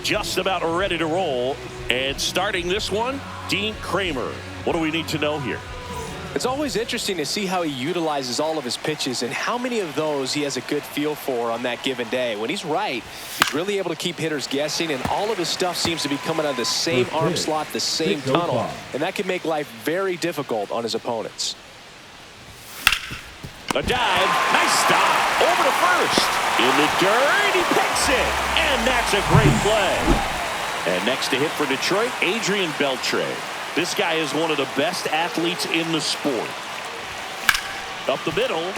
just about ready to roll. And starting this one, Dean Kramer. What do we need to know here? It's always interesting to see how he utilizes all of his pitches and how many of those he has a good feel for on that given day. When he's right, he's really able to keep hitters guessing, and all of his stuff seems to be coming out of the same arm slot, the same tunnel, and that can make life very difficult on his opponents. A dive, nice stop, over to first, in the dirt, he picks it, and that's a great play. And next to hit for Detroit, Adrian Beltre. This guy is one of the best athletes in the sport. Up the middle,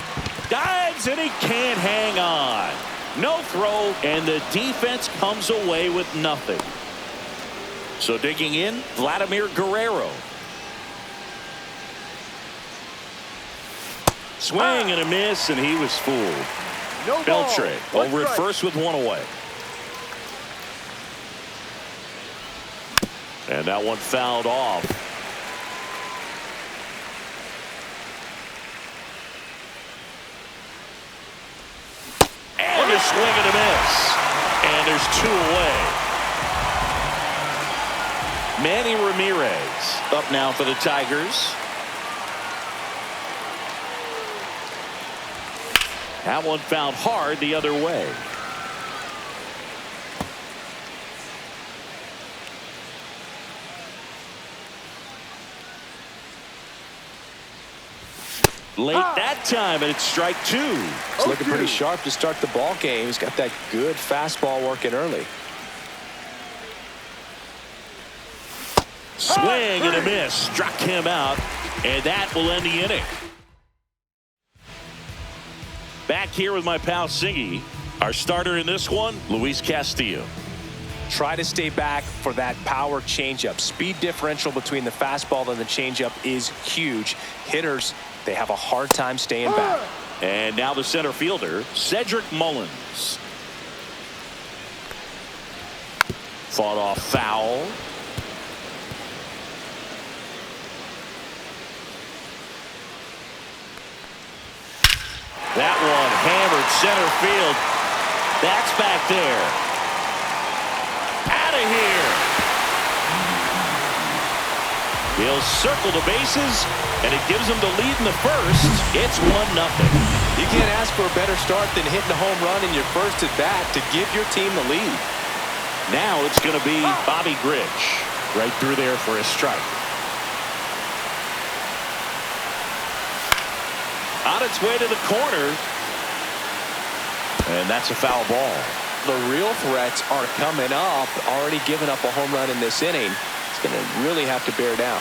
dives, and he can't hang on. No throw, and the defense comes away with nothing. So digging in, Vladimir Guerrero. Swing and a miss, and he was fooled. Beltre over at first with one away. And that one fouled off. And a swing and a miss. And there's two away. Manny Ramirez up now for the Tigers. That one fouled hard the other way. Late that time, and it's strike two. It's looking pretty sharp to start the ball game. He's got that good fastball working early. Swing and a miss. Struck him out, and that will end the inning. Back here with my pal Singy. Our starter in this one, Luis Castillo. Try to stay back for that power changeup. Speed differential between the fastball and the changeup is huge. Hitters, they have a hard time staying back. And now the center fielder, Cedric Mullins. Fought off foul. That one hammered center field. That's back there. Out of here. He'll circle the bases, and it gives him the lead in the first. It's 1-0. You can't ask for a better start than hitting a home run in your first at bat to give your team the lead. Now it's going to be Bobby Grich right through there for a strike. On its way to the corner, and that's a foul ball. The real threats are coming up. Already giving up a home run in this inning. It's going to really have to bear down.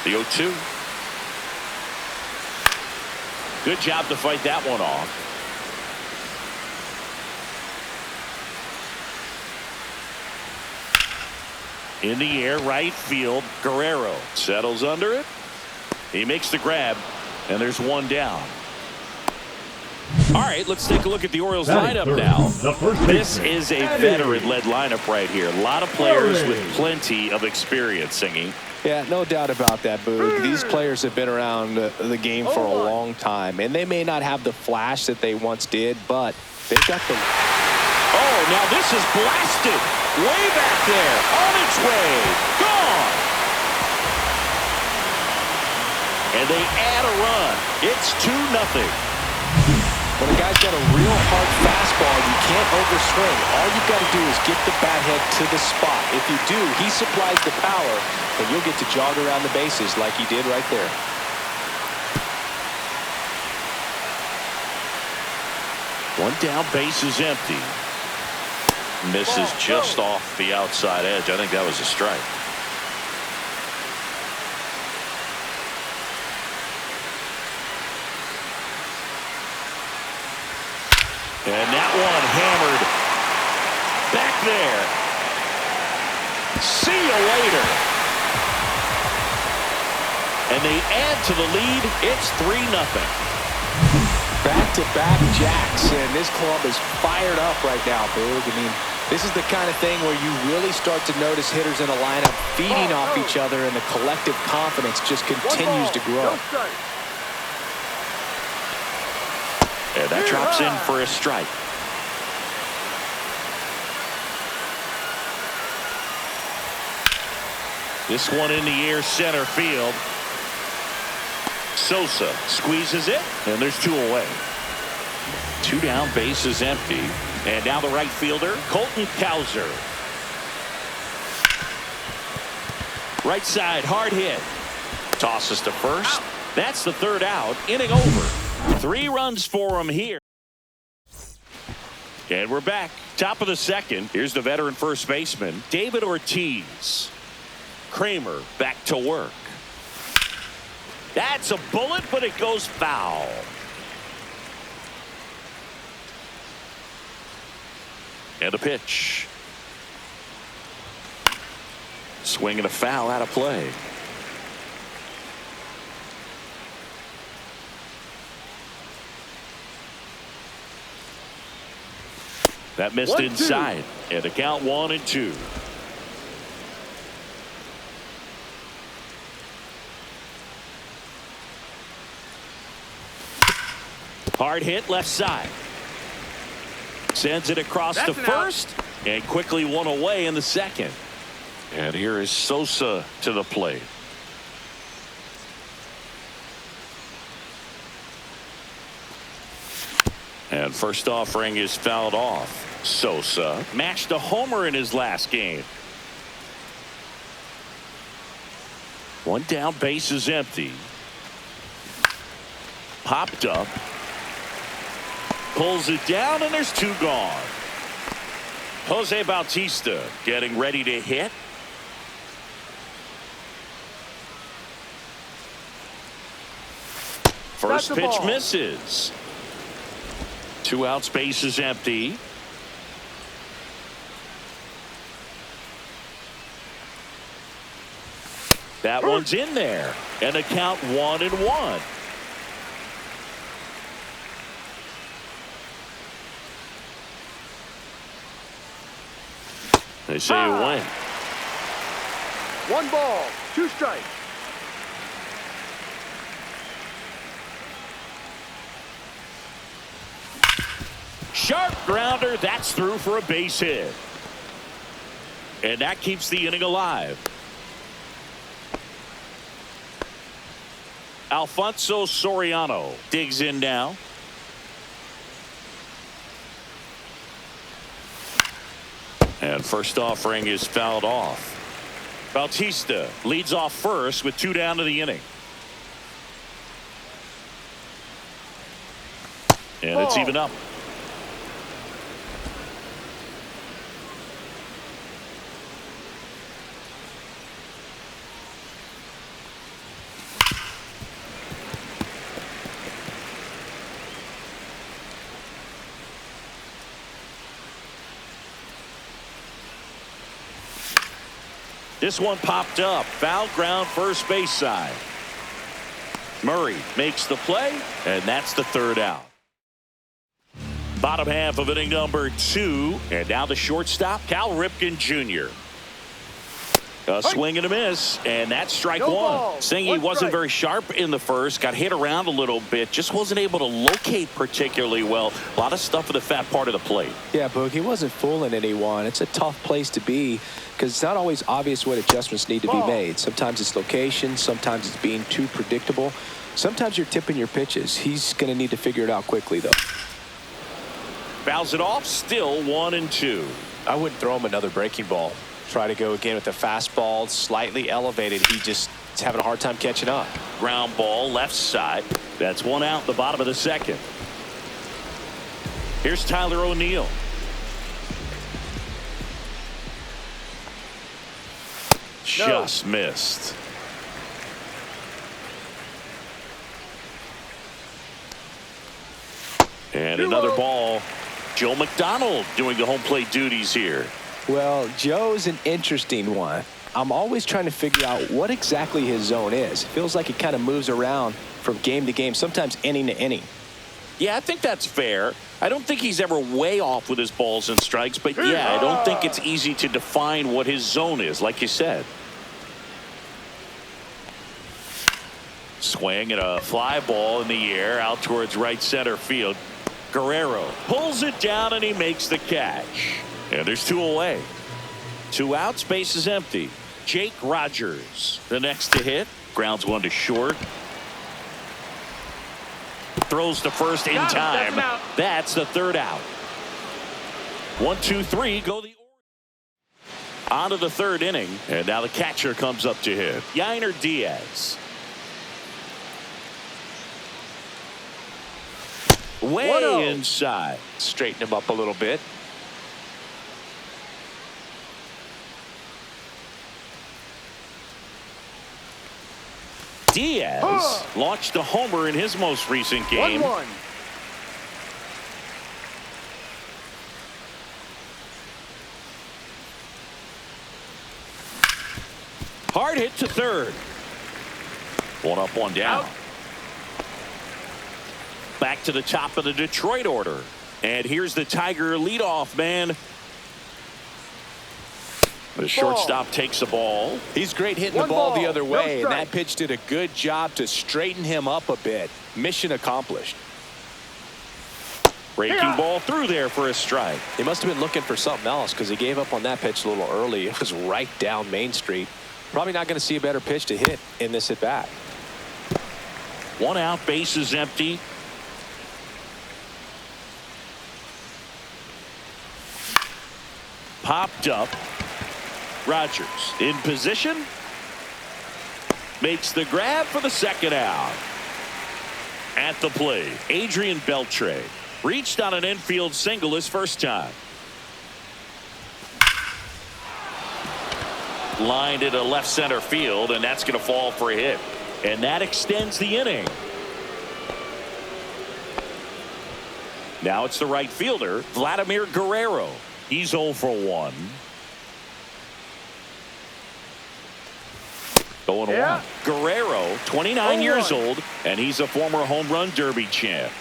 The 0-2. Good job to fight that one off. In the air, right field, Guerrero settles under it. He makes the grab, and there's one down. All right, let's take a look at the Orioles lineup now. This is a veteran-led lineup right here. A lot of players with plenty of experience, Singing. Yeah, no doubt about that, Boog. These players have been around the game for a long time, and they may not have the flash that they once did, but they've got the... Oh, now this is blasted. Way back there. On its way. Gone. And they add a run. It's 2-0. When a guy's got a real hard fastball, you can't overswing. All you've got to do is get the bat head to the spot. If you do, he supplies the power, and you'll get to jog around the bases like he did right there. One down, base is empty. Misses just off the outside edge. I think that was a strike. And that one hammered back there. See you later. And they add to the lead. It's 3-0. Back-to-back jacks, and this club is fired up right now, Boog. I mean, this is the kind of thing where you really start to notice hitters in a lineup feeding off each other, and the collective confidence just continues to grow. And that drops in for a strike. This one in the air, center field. Sosa squeezes it, and there's 2 away. 2 down, bases empty. And now the right fielder, Colton Cowser. Right side, hard hit. Tosses to first. That's the 3rd out. Inning over. 3 runs for him here. And we're back. Top of the 2nd. Here's the veteran first baseman, David Ortiz. Kramer back to work. That's a bullet, but it goes foul. And a pitch. Swing and a foul out of play. That missed 1-2. inside. And the count 1-2. Hard hit left side. Sends it across to first. And quickly 1 away in the 2nd. And here is Sosa to the plate. And first offering is fouled off. Sosa mashed a homer in his last game. 1 down, base is empty. Popped up. Pulls it down, and there's 2 gone. Jose Bautista getting ready to hit. First pitch misses. 2 outs, base is empty. That one's in there. And a count 1-1. They say you win. 1 ball, 2 strikes. Sharp grounder. That's through for a base hit. And that keeps the inning alive. Alfonso Soriano digs in now. And first offering is fouled off. Bautista leads off first with 2 down to the inning. And it's even up. This one popped up. Foul ground, first base side. Murray makes the play, and that's the 3rd out. Bottom half of inning number 2. And now the shortstop, Cal Ripken Jr. A swing and a miss, and that's strike 1. Saying he wasn't very sharp in the first, got hit around a little bit, just wasn't able to locate particularly well. A lot of stuff in the fat part of the plate. Yeah, Boog, he wasn't fooling anyone. It's a tough place to be because it's not always obvious what adjustments need to be made. Sometimes it's location, sometimes it's being too predictable. Sometimes you're tipping your pitches. He's going to need to figure it out quickly, though. Fouls it off, still 1-2. I wouldn't throw him another breaking ball. Try to go again with the fastball, slightly elevated. He just is having a hard time catching up. Ground ball, left side. That's 1 out, the bottom of the 2nd. Here's Tyler O'Neill. Just missed. And another ball. Joe McDonald doing the home plate duties here. Well, Joe's an interesting one. I'm always trying to figure out what exactly his zone is. It feels like he kind of moves around from game to game, sometimes inning to inning. Yeah, I think that's fair. I don't think he's ever way off with his balls and strikes, but yeah, I don't think it's easy to define what his zone is, like you said. Swing and a fly ball in the air out towards right center field. Guerrero pulls it down and he makes the catch. And there's 2 away. 2 outs, base is empty. Jake Rogers, the next to hit. Grounds 1 to short. Throws to first in time. That's the 3rd out. 1, 2, 3, go the on to the 3rd inning, and now the catcher comes up to hit. Yainer Diaz. Way inside. Straighten him up a little bit. Diaz launched a homer in his most recent game. 1-1. Hard hit to 3rd. 1 up, 1 down. Out. Back to the top of the Detroit order. And here's the Tiger leadoff man. The shortstop takes the ball. He's great hitting the ball the other way, and that pitch did a good job to straighten him up a bit. Mission accomplished. Breaking ball through there for a strike. He must have been looking for something else because he gave up on that pitch a little early. It was right down Main Street. Probably not going to see a better pitch to hit in this at bat. 1 out, base is empty. Popped up. Rogers in position. Makes the grab for the 2nd out. At the plate, Adrian Beltre reached on an infield single his first time. Lined into left center field, and that's going to fall for a hit. And that extends the inning. Now it's the right fielder, Vladimir Guerrero. He's 0 for 1. 0-1. Guerrero, 29 years old, and he's a former home run derby champ.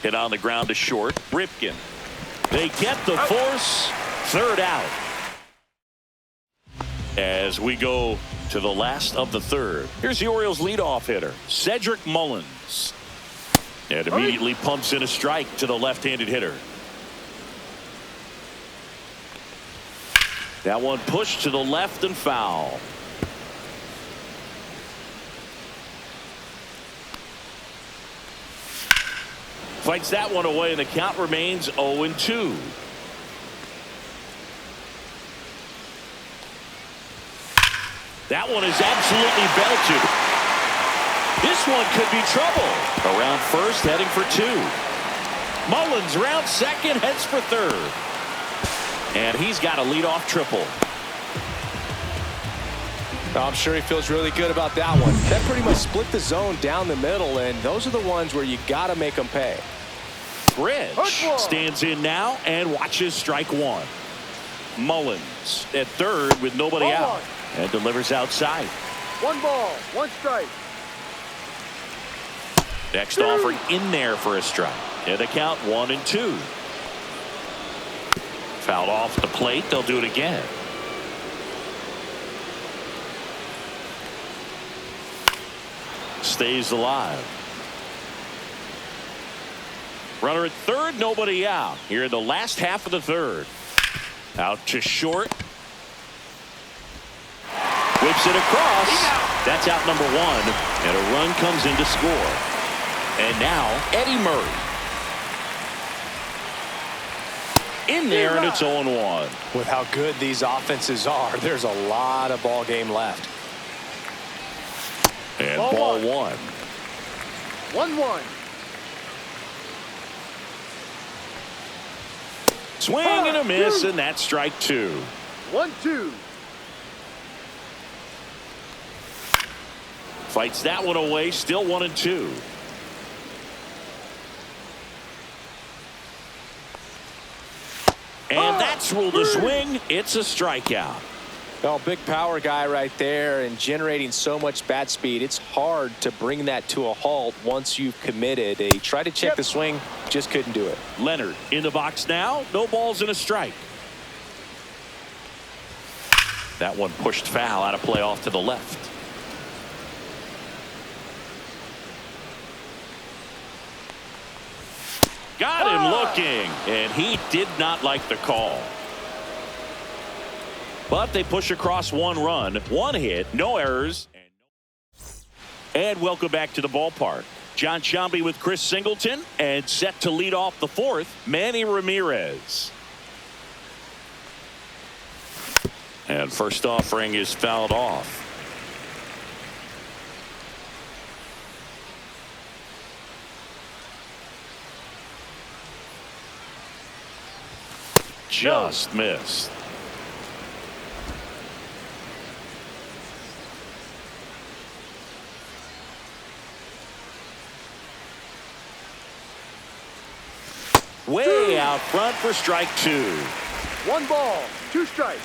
Hit on the ground to short. Ripken. They get the force. 3rd out. As we go to the last of the 3rd. Here's the Orioles leadoff hitter, Cedric Mullins. And immediately pumps in a strike to the left-handed hitter. That one pushed to the left and foul. Fights that one away, and the count remains 0-2. That one is absolutely belted. This one could be trouble. Around first, heading for 2. Mullins round second, heads for 3rd. And he's got a leadoff triple. I'm sure he feels really good about that one. That pretty much split the zone down the middle, and those are the ones where you got to make them pay. Bridge stands in now and watches strike 1. Mullins at 3rd with nobody out. And delivers outside. 1 ball, 1 strike. Next offering in there for a strike. And the count 1-2. Fouled off the plate. They'll do it again. Stays alive. Runner at 3rd, nobody out. Here in the last half of the 3rd. Out to short. Whips it across. That's out number 1. And a run comes in to score. And now Eddie Murray. In there, and it's 0-1. With how good these offenses are, there's a lot of ball game left. And ball 1. 1-1. Swing and a miss, and that's strike 2. 1-2. Fights that one away, still 1-2. And that's ruled a swing. It's a strikeout. Well, big power guy right there and generating so much bat speed. It's hard to bring that to a halt once you've committed. He tried to check the swing, just couldn't do it. Leonard in the box now. No balls and a strike. That one pushed foul out of play off to the left. Got him looking, and he did not like the call. But they push across 1 run, 1 hit, no errors. And welcome back to the ballpark. John Sciambi with Chris Singleton, and set to lead off the 4th, Manny Ramirez. And first offering is fouled off. Just missed. Way out front for strike 2. 1 ball, 2 strikes.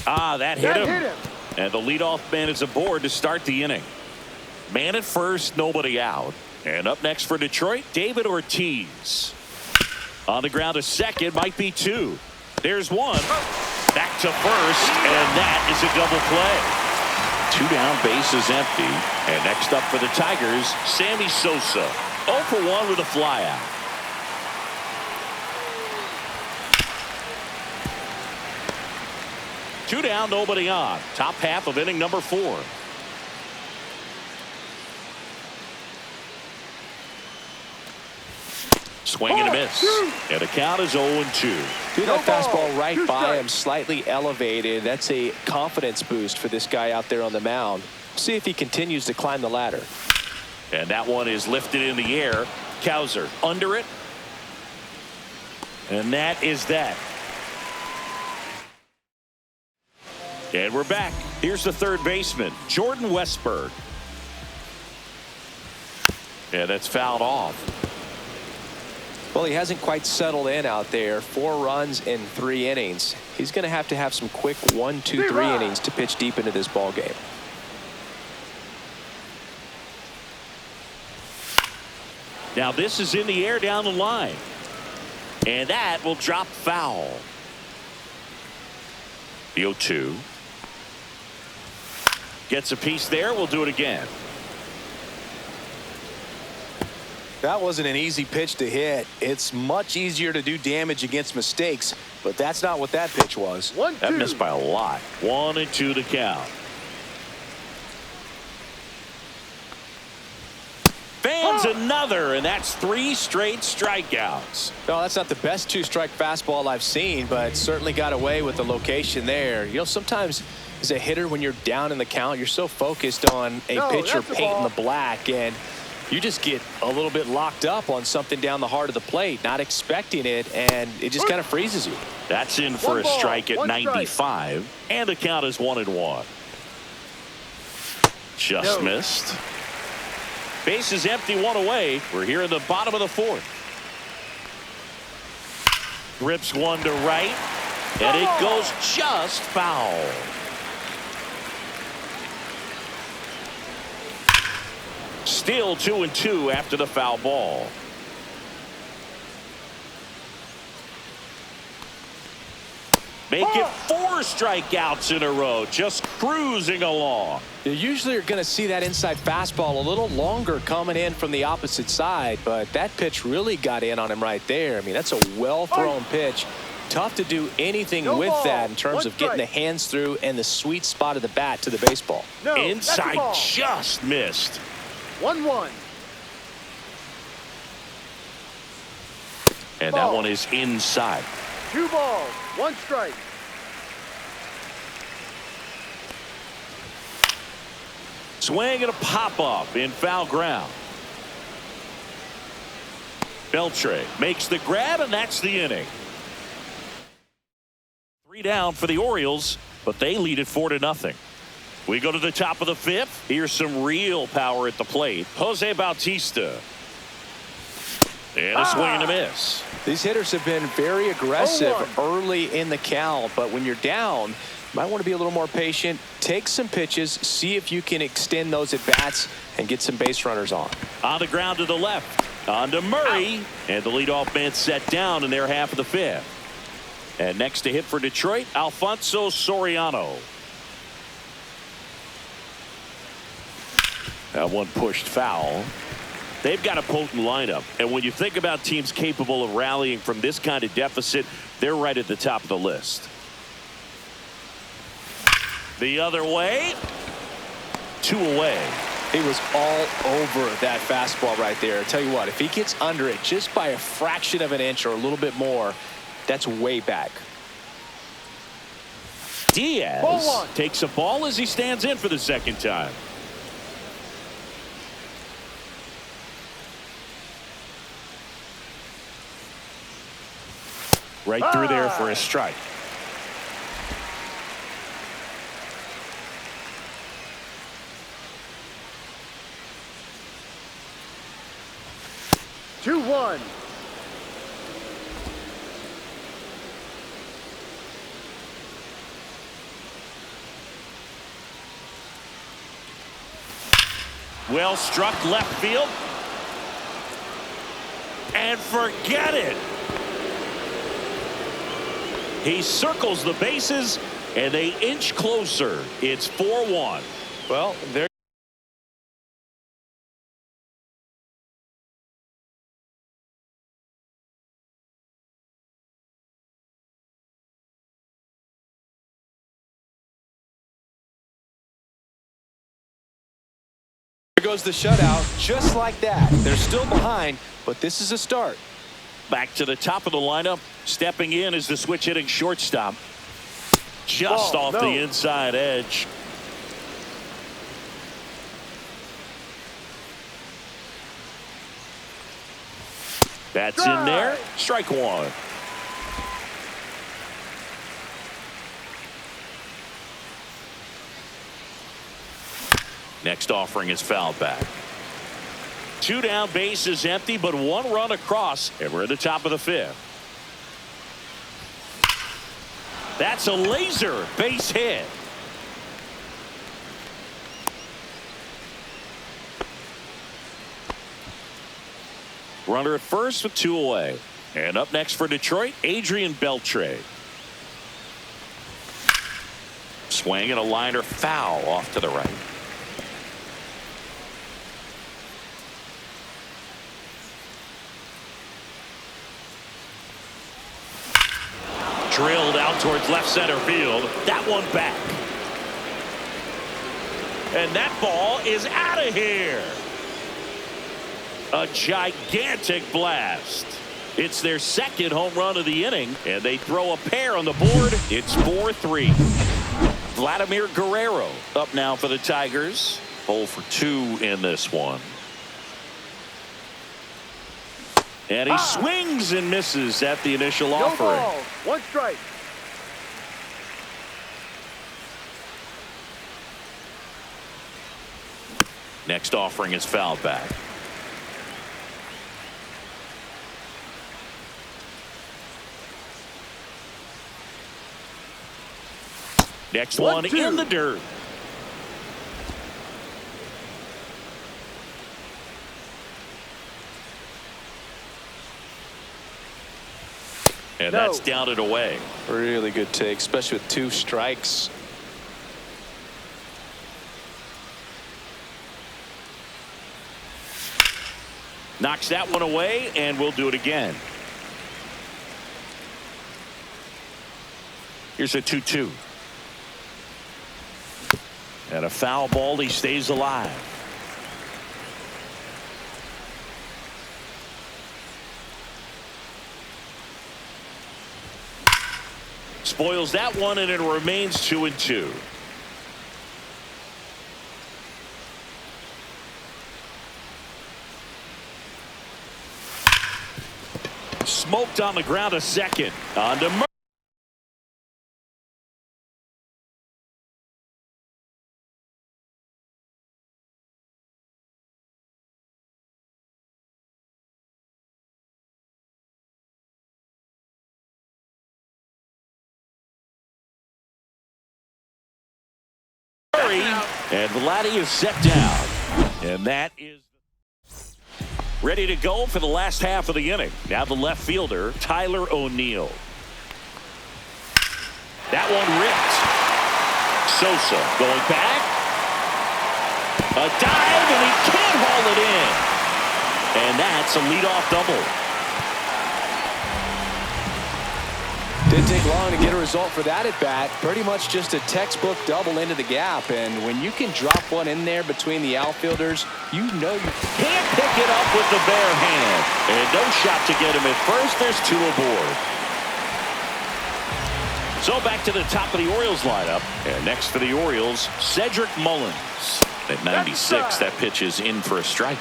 That hit him. And the leadoff man is aboard to start the inning. Man at first, nobody out. And up next for Detroit, David Ortiz. On the ground to second, might be 2. There's 1. Back to first, and that is a double play. 2 down, bases empty. And next up for the Tigers, Sammy Sosa. 0 for 1 with a flyout. Two down, nobody on. Top half of inning number 4. Swing and a miss. And the count is 0-2. Threw that fastball right by him, slightly elevated. That's a confidence boost for this guy out there on the mound. See if he continues to climb the ladder. And that one is lifted in the air. Cowser under it. And that is that. And we're back. Here's the third baseman, Jordan Westburg. And that's fouled off. Well, he hasn't quite settled in out there. 4 runs in 3 innings. He's going to have some quick 1, 2, 3 innings to pitch deep into this ball game. Now this is in the air down the line. And that will drop foul. The 0-2. Gets a piece there. We'll do it again. That wasn't an easy pitch to hit. It's much easier to do damage against mistakes, but that's not what that pitch was. 1, 2. That missed by a lot. 1-2 to count. Fans another, and that's 3 straight strikeouts. No, that's not the best 2-strike fastball I've seen, but certainly got away with the location there. You know, sometimes as a hitter, when you're down in the count, you're so focused on a pitcher painting the black, and you just get a little bit locked up on something down the heart of the plate, not expecting it, and it just kind of freezes you. That's in for a strike at 95, and the count is 1-1. Just missed. Base is empty, 1 away. We're here in the bottom of the 4th. Rips one to right, and it goes just foul. Still 2-2 after the foul ball. Make it 4 strikeouts in a row, just cruising along. You usually are going to see that inside fastball a little longer coming in from the opposite side, but that pitch really got in on him right there. I mean, that's a well-thrown pitch. Tough to do anything with that in terms of getting the hands through and the sweet spot of the bat to the baseball. Inside just missed. 1-1. And that one is inside. 2 balls, 1 strike. Swing and a pop-up in foul ground. Beltre makes the grab, and that's the inning. 3 down for the Orioles, but they lead it 4-0. We go to the top of the 5th. Here's some real power at the plate. Jose Bautista. And a swing and a miss. These hitters have been very aggressive early in the count, but when you're down, you might want to be a little more patient. Take some pitches, see if you can extend those at bats and get some base runners on. On the ground to the left. On to Murray. And the leadoff man set down in their half of the 5th. And next to hit for Detroit, Alfonso Soriano. That one pushed foul. They've got a potent lineup, and when you think about teams capable of rallying from this kind of deficit, they're right at the top of the list. The other way, 2 away. He was all over that fastball right there. I tell you what, if he gets under it just by a fraction of an inch or a little bit more, that's way back. Diaz takes a ball as he stands in for the second time. Right through there for a strike. Two, one. Well struck left field. And forget it. He circles the bases, and they inch closer. It's 4-1. Well, there goes the shutout, just like that. They're still behind, but this is a start. Back to the top of the lineup. Stepping in is the switch hitting shortstop. Just off the inside edge. That's in there. Strike one. Next offering is fouled back. 2 down, bases empty, but 1 run across, and we're at the top of the 5th. That's a laser base hit. Runner at first with 2 away. And up next for Detroit, Adrian Beltre. Swing and a liner foul off to the right. Drilled out towards left center field. That one back. And that ball is out of here. A gigantic blast. It's their second home run of the inning, and they throw a pair on the board. It's 4-3. Vladimir Guerrero up now for the Tigers. 0 for 2 in this one. And he swings and misses at the initial offering. Ball. 1 strike. Next offering is fouled back. Next one in the dirt. And that's down and away. Really good take, especially with 2 strikes. Knocks that one away, and we'll do it again. Here's a 2-2. And a foul ball. He stays alive. Spoils that one, and it remains 2-2. Smoked on the ground a second. On to Murray. And Vladdy is set down. And that is ready to go for the last half of the inning. Now the left fielder, Tyler O'Neill. That one ripped. Sosa going back. A dive, and he can't haul it in. And that's a leadoff double. Didn't take long to get a result for that at bat. Pretty much just a textbook double into the gap. And when you can drop one in there between the outfielders, you know you can't pick it up with the bare hand. And no shot to get him at first. There's two aboard. So back to the top of the Orioles lineup. And next for the Orioles, Cedric Mullins. At 96, that pitch is in for a strike.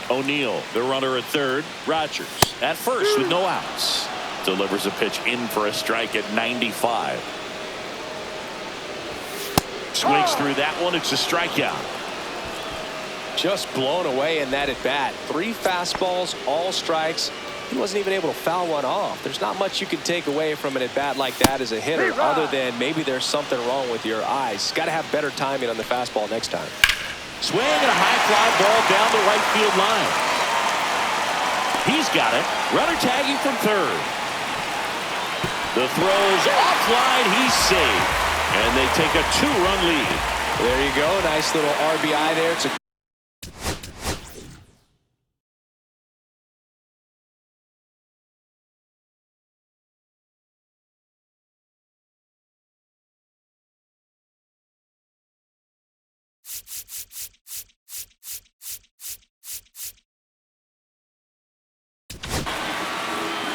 O'Neill, the runner at third. Rogers at first with no outs. Delivers a pitch in for a strike at 95. Swings through that one. It's a strikeout. Just blown away in that at bat. 3 fastballs, all strikes. He wasn't even able to foul one off. There's not much you can take away from an at bat like that as a hitter, other than maybe there's something wrong with your eyes. Got to have better timing on the fastball next time. Swing and a high fly ball down the right field line. He's got it. Runner tagging from third. The throw's offline. He's safe. And they take a 2-run lead. There you go. Nice little RBI there. It's a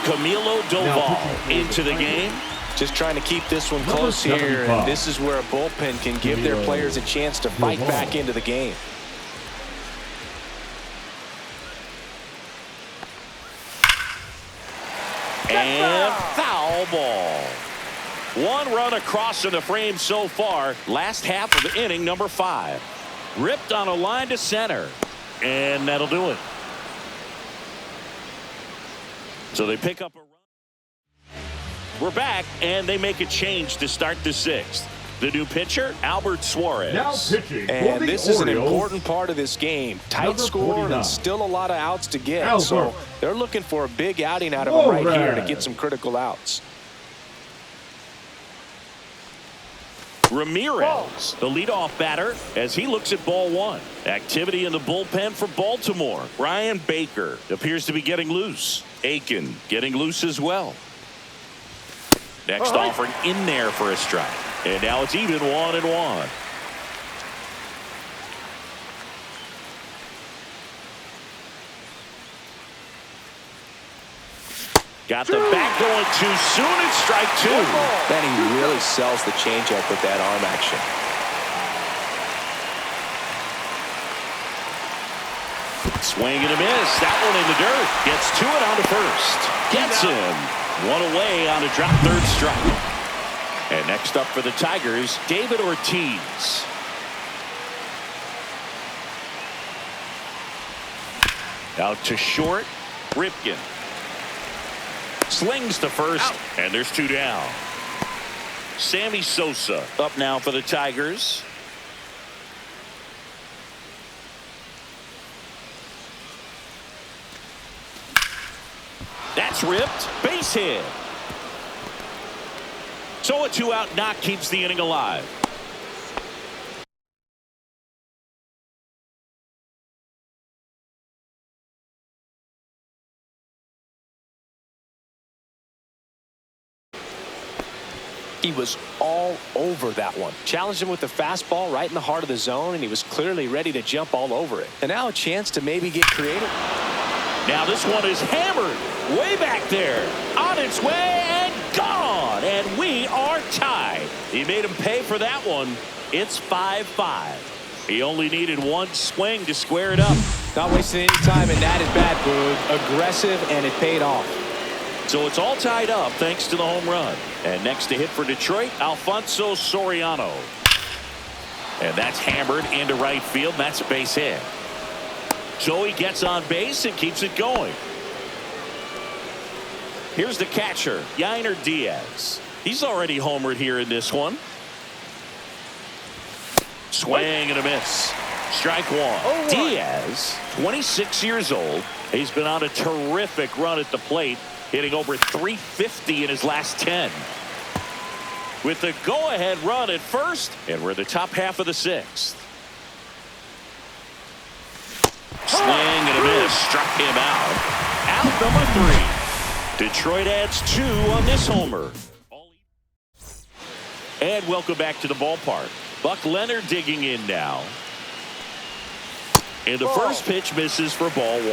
Camilo Doval into the game. Just trying to keep this one close here, and this is where a bullpen can give their players a chance to fight back into the game. And foul ball. 1 run across in the frame so far. Last half of inning number 5. Ripped on a line to center. And that'll do it. So they pick up a run. We're back, and they make a change to start the 6th. The new pitcher, Albert Suarez. Now pitching and for the this is an Orioles, important part of this game. Tight number score 49. and still a lot of outs to get. Albert. So they're looking for a big outing out of him right here to get some critical outs. Ramirez, the leadoff batter, as he looks at ball 1. Activity in the bullpen for Baltimore. Brian Baker appears to be getting loose. Aiken getting loose as well. Next offering in there for a strike. And now it's even 1-1. Got the bat going too soon. It's strike 2. Then he really sells the changeup with that arm action. Swing and a miss. That one in the dirt. Gets to it on to first. Gets him. 1 away on a drop third strike. And next up for the Tigers, David Ortiz. Out to short. Ripken. Slings to first. And there's 2 down. Sammy Sosa up now for the Tigers. That's ripped. Base hit. So a 2-out knock keeps the inning alive. He was all over that one. Challenged him with the fastball right in the heart of the zone, and he was clearly ready to jump all over it. And now a chance to maybe get creative. Now this one is hammered way back there, on its way and gone, and we are tied. He made him pay for that one. It's 5-5. He only needed 1 swing to square it up. Not wasting any time in that at bat, Boog. Aggressive, and it paid off. So it's all tied up thanks to the home run. And next to hit for Detroit, Alfonso Soriano. And that's hammered into right field. That's a base hit. So he gets on base and keeps it going. Here's the catcher, Yainer Diaz. He's already homered here in this one. Swing and a miss. Strike 1. Diaz, 26 years old. He's been on a terrific run at the plate, hitting over 350 in his last 10. With the go-ahead run at first, and we're the top half of the 6th. swing and a miss. Struck him out. Out number 3. Detroit adds 2 on this homer. And welcome back to the ballpark. Buck Leonard digging in now. And the first pitch misses for ball 1.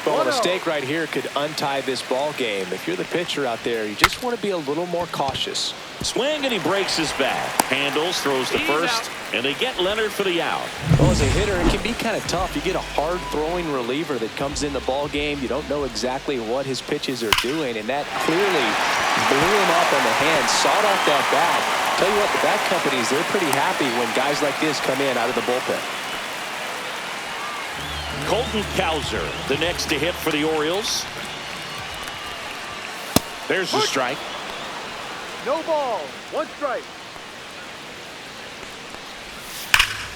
Well, a mistake right here could untie this ball game. If you're the pitcher out there, you just want to be a little more cautious. Swing, and he breaks his back. Handles, throws to first, and they get Leonard for the out. Well, as a hitter, it can be kind of tough. You get a hard-throwing reliever that comes in the ball game. You don't know exactly what his pitches are doing, and that clearly blew him up on the hand, sawed off that bat. Tell you what, the bat companies, they're pretty happy when guys like this come in out of the bullpen. Colton Cowser, the next to hit for the Orioles. There's the strike. No ball. 1 strike.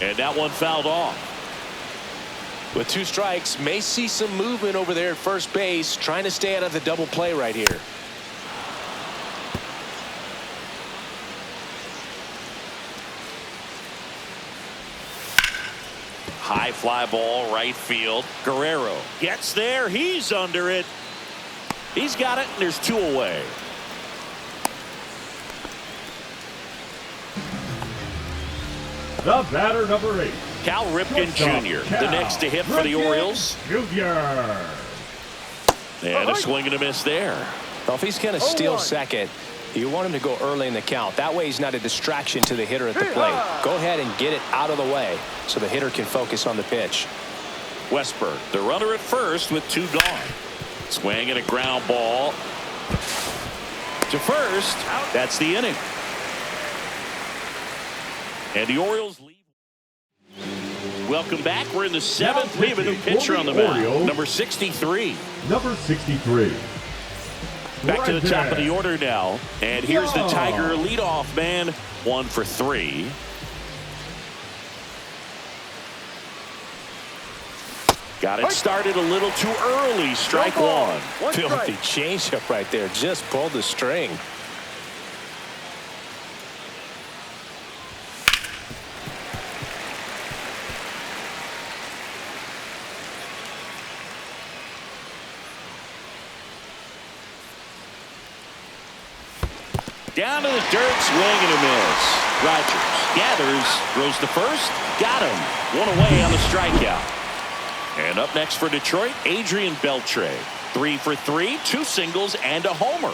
And that one fouled off. With 2 strikes, may see some movement over there at first base, trying to stay out of the double play right here. High fly ball, right field. Guerrero gets there. He's under it. He's got it, and there's 2 away. The batter, number 8. Cal Ripken Jr., the next to hit for the Orioles. Jr. And a swing and a miss there. Well, if he's going to steal second, you want him to go early in the count. That way he's not a distraction to the hitter at the plate. Go ahead and get it out of the way so the hitter can focus on the pitch. Westberg, the runner at first with 2 gone. Swing and a ground ball to first. That's the inning. And the Orioles lead. Welcome back. We're in the 7th. We have a new pitcher on the mound. Number 63. Number 63. Back to the top of the order now. And here's the Tiger leadoff man. 1 for 3. Got it started a little too early. Strike 1. Filthy changeup right there. Just pulled the string. Down to the dirt, swing and a miss. Rogers gathers, throws to first, got him. 1 away on the strikeout. And up next for Detroit, Adrian Beltre. 3 for 3, 2 singles and a homer.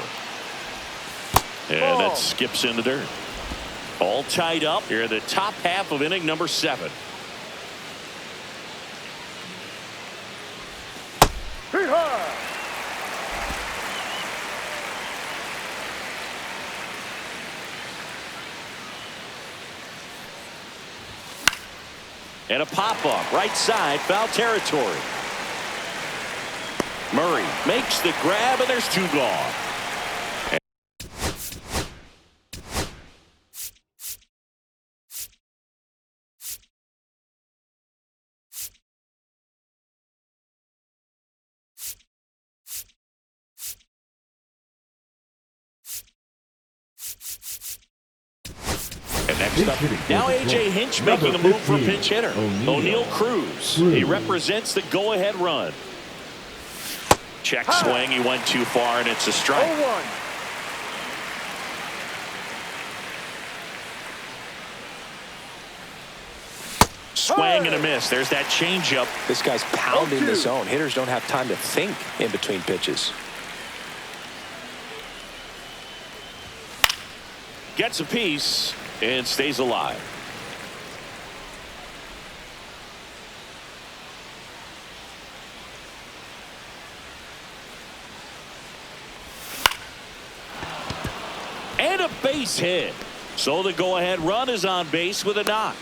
And that skips in the dirt. All tied up here in the top half of inning number 7. And a pop-up, right side, foul territory. Murray makes the grab, and there's 2 gone. And next up, now A.J. Hinch making a move for pinch hitter. O'Neal Cruz. He represents the go-ahead run. Check swing. He went too far, and it's a strike. 0-1. Swing and a miss. There's that changeup. This guy's pounding the zone. Hitters don't have time to think in between pitches. Gets a piece and stays alive. And a base hit. So the go-ahead run is on base with a knock.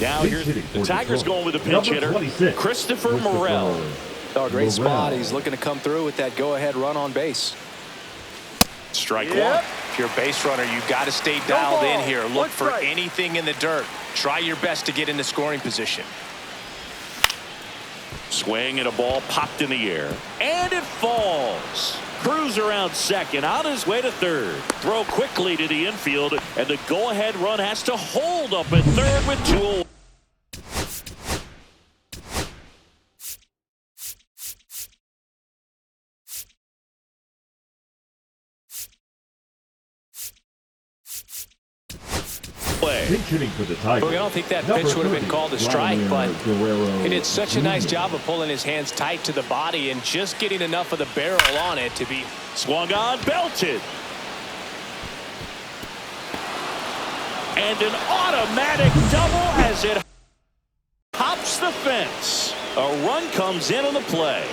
Now here's the Tigers going with a pinch hitter, Christopher Morel. Oh, a great spot. He's looking to come through with that go-ahead run on base. Strike 1. If you're a base runner, you've got to stay dialed in here. Look for anything in the dirt. Try your best to get into scoring position. Swing and a ball popped in the air. And it falls. Cruz around second, on his way to third. Throw quickly to the infield, and the go-ahead run has to hold up at third with 2 away. Pinch hitting for the Tigers. Look, I don't think that pitch would have been called a strike, but he did such a nice job of pulling his hands tight to the body and just getting enough of the barrel on it to be Swung on, belted. And an automatic double as it hops the fence. A run comes in on the play.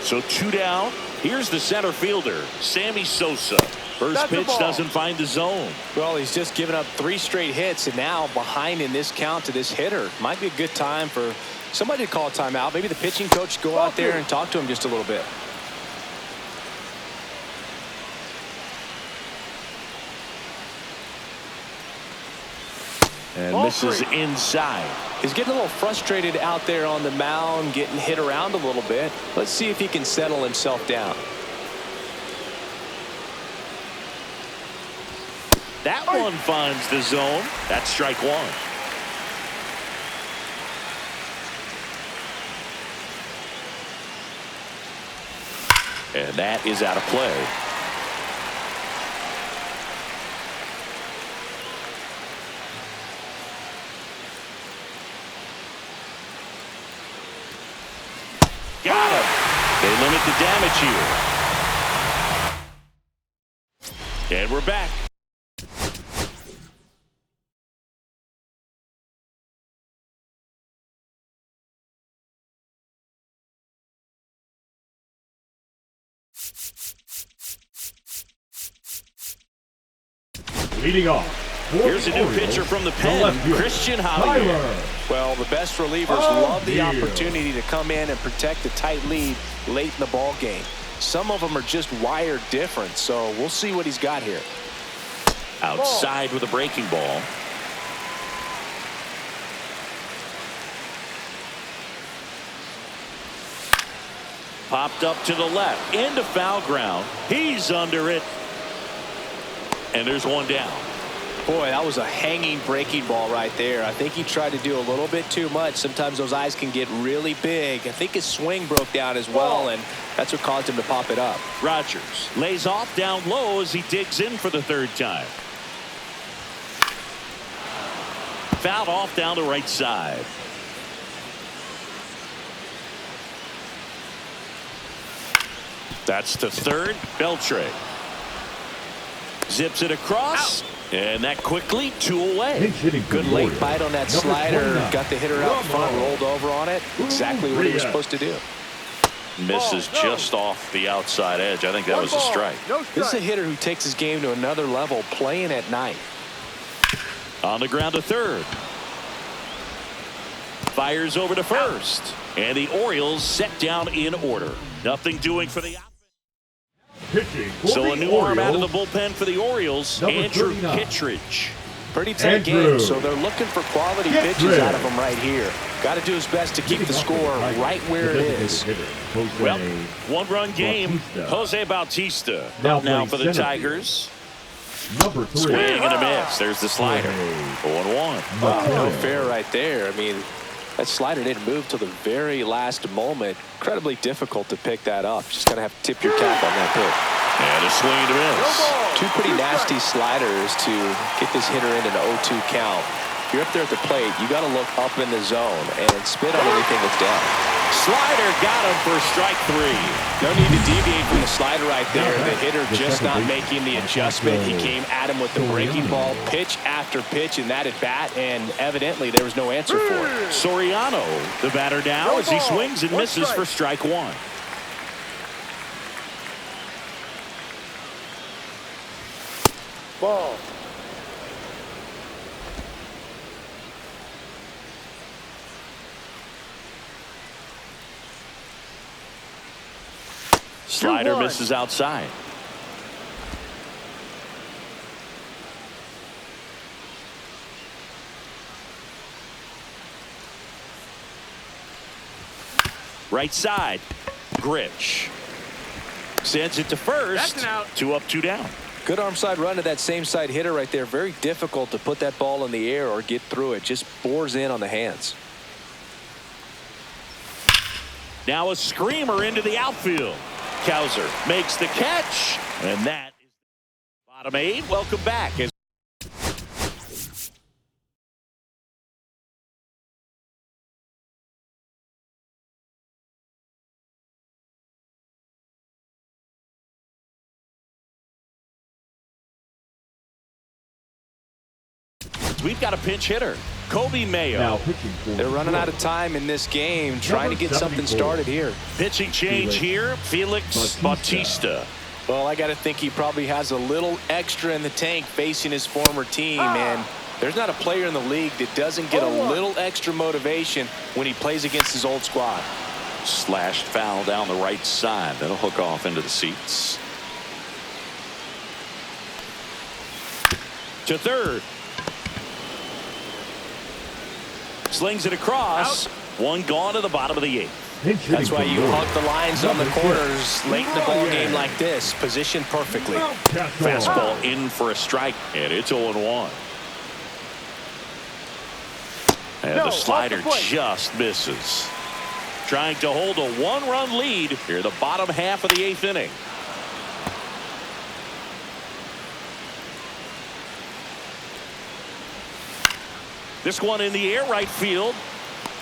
So 2 down. Here's the center fielder, Sammy Sosa. First pitch doesn't find the zone. Well, he's just given up 3 straight hits, and now behind in this count to this hitter. Might be a good time for somebody to call a timeout. Maybe the pitching coach go out there and talk to him just a little bit. And misses inside. He's getting a little frustrated out there on the mound, getting hit around a little bit. Let's see if he can settle himself down. That one finds the zone. That's strike 1. And that is out of play. Got him. They limit the damage here. And we're back. Leading off. Here's a new pitcher from the pen, Christian Javier. Well, the best relievers love the opportunity to come in and protect a tight lead late in the ball game. Some of them are just wired different, so we'll see what he's got here. Outside with a breaking ball. Popped up to the left, into foul ground. He's under it. And there's 1 down. Boy, that was a hanging breaking ball right there. I think he tried to do a little bit too much. Sometimes those eyes can get really big. I think his swing broke down as well, and that's what caused him to pop it up. Rogers lays off down low as he digs in for the 3rd time. Fouled off down the right side. That's to third. Beltre zips it across. Out. And that quickly 2 away. Good late bite on that slider. Got the hitter out front, rolled over on it. Exactly what he was supposed to do. Misses just off the outside edge. I think that was a strike. This is a hitter who takes his game to another level, playing at night. On the ground to third. Fires over to first. And the Orioles set down in order. Nothing doing for the So a new arm out of the bullpen for the Orioles, Andrew Kittredge. Pretty tight game, so they're looking for quality pitches out of him right here. Got to do his best to keep the score right where it is. Well, 1-run game. Jose Bautista now for the Tigers. Swing and a miss. There's the slider. 0-1. Wow, fair right there. I mean, that slider didn't move till the very last moment. Incredibly difficult to pick that up. Just going to have to tip your cap on that pitch. And a swing and a miss. 2 pretty nasty sliders to get this hitter in an 0-2 count. If you're up there at the plate, you got to look up in the zone and spit on anything that's down. Slider got him for strike 3. No need to deviate from the slider right there. The hitter just not making the adjustment. He came at him with the breaking ball, pitch after pitch in that at bat, and evidently there was no answer for it. Soriano, the batter now as he swings and misses for strike 1. Ball. Slider misses outside. Right side. Grich sends it to first. That's an out. 2 up, 2 down. Good arm side run to that same side hitter right there. Very difficult to put that ball in the air or get through it. Just bores in on the hands. Now a screamer into the outfield. Cowser makes the catch, and that is bottom 8. Welcome back. We've got a pinch hitter, Kobe Mayo. Now pitching for They're running Detroit. out of time in this game, trying to get something 74. started here. Pitching change here, Felix Bautista. Well, I got to think he probably has a little extra in the tank facing his former team, and there's not a player in the league that doesn't get a little extra motivation when he plays against his old squad. Slashed foul down the right side. That'll hook off into the seats. To third. Slings it across. One gone to the bottom of the 8th. Pinch hitting That's why for you Detroit. hug the lines on the Number corners late in the ball six. game like this. Positioned perfectly. Fastball in for a strike, and it's 0-1. And No, the off slider the plate. just misses. Trying to hold a 1-run lead here, the bottom half of the 8th inning. This one in the air, right field.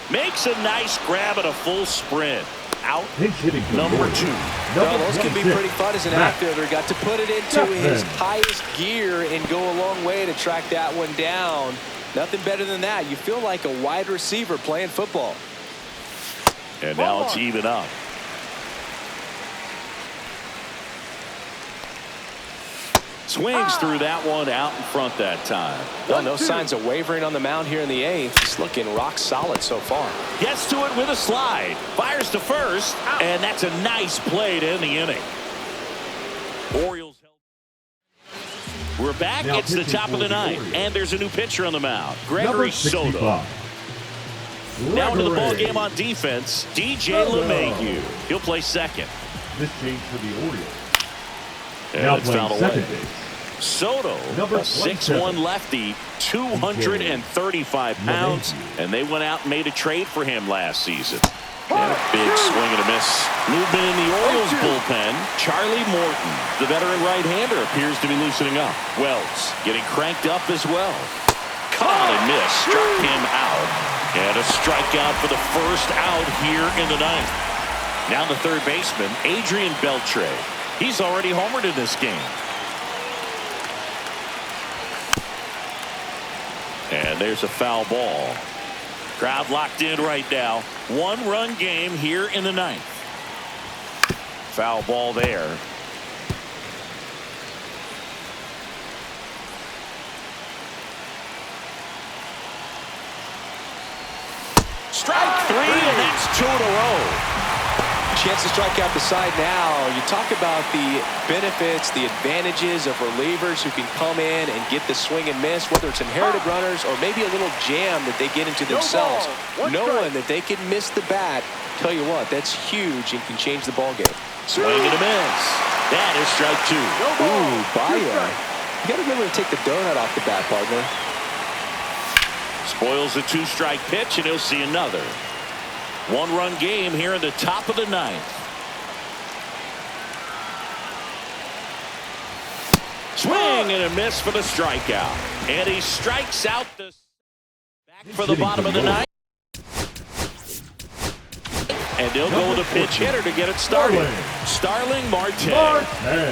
Makes a nice grab at a full sprint. Out. Pinch hitting for Number Detroit. 2. Well, those can be 26. pretty fun as an Matt outfielder. Got to put it into Chapman. his highest gear and go a long way to track that one down. Nothing better than that. You feel like a wide receiver playing football. And now it's even up. Swings through that one out in front that time. Well, no signs of wavering on the mound here in the 8th. He's looking rock solid so far. Gets to it with a slide. Fires to first. And that's a nice play to end the inning. Orioles. We're back. Now It's the pitching top for of the the 9th. Orioles. And there's a new pitcher on the mound. Number Gregory 65. Soto. Now into the ball Gregory. game on defense. DJ Soto. LeMahieu. He'll play second. This change for the Orioles. And Now it's playing fouled second away. base. Soto, Number a 6'1 27. lefty, 235 pounds, and they went out and made a trade for him last season. And a big swing and a miss. Movement in the Orioles bullpen. Charlie Morton, the veteran right-hander, appears to be loosening up. Wells getting cranked up as well. Caught and missed, struck him out. And a strikeout for the first out here in the 9th. Now the third baseman, Adrian Beltre. He's already homered in this game. And there's a foul ball. Crowd locked in right now. 1-run game here in the 9th. Foul ball there. Strike 3, and that's 2 in a row. Chance to strike out the side now. You talk about the benefits, the advantages of relievers who can come in and get the swing and miss, whether it's inherited runners or maybe a little jam that they get into themselves. Knowing that they can miss the bat, tell you what, that's huge and can change the ball game. Swing and a miss. That is strike 2. Ooh, Baia. You got to remember to take the donut off the bat, partner. Spoils the 2-strike pitch, and he'll see another. 1-run game here in the top of the 9th. Swing and a miss for the strikeout. And he strikes out the back for the bottom of the 9th. And they'll go with a pinch hitter to get it started. Starling Marte.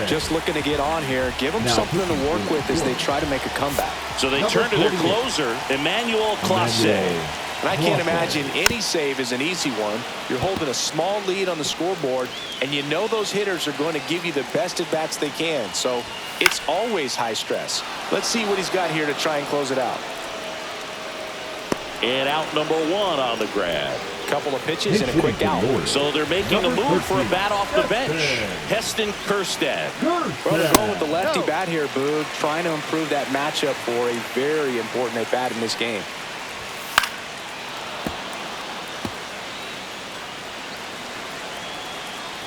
Just looking to get on here. Give them Now, something to work with as they try to make a comeback. So they Number turn to their 48. closer, Emmanuel Clase. And I can't imagine any save is an easy one. You're holding a small lead on the scoreboard, and you know those hitters are going to give you the best at-bats they can. So it's always high stress. Let's see what he's got here to try and close it out. And out number 1 on the grab. Couple of pitches and a quick out. So they're making a move for a bat off the bench. Heston Kjerstad. Well, they're going with the lefty bat here, Boog, trying to improve that matchup for a very important at-bat in this game.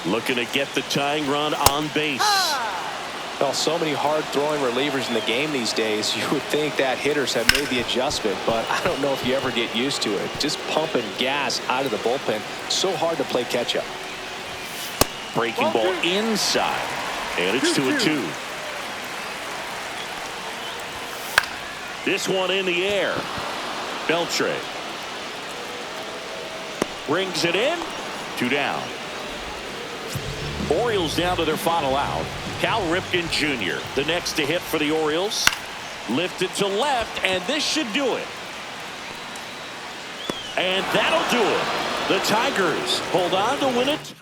Looking to get the tying run on base. Well, so many hard-throwing relievers in the game these days. You would think that hitters have made the adjustment, but I don't know if you ever get used to it. Just pumping gas out of the bullpen. So hard to play catch-up. Breaking ball inside. And it's 2-2. This one in the air. Beltre brings it in. 2 down. Orioles down to their final out. Cal Ripken Jr., the next to hit for the Orioles. Lifted to left, and this should do it. And that'll do it. The Tigers hold on to win it.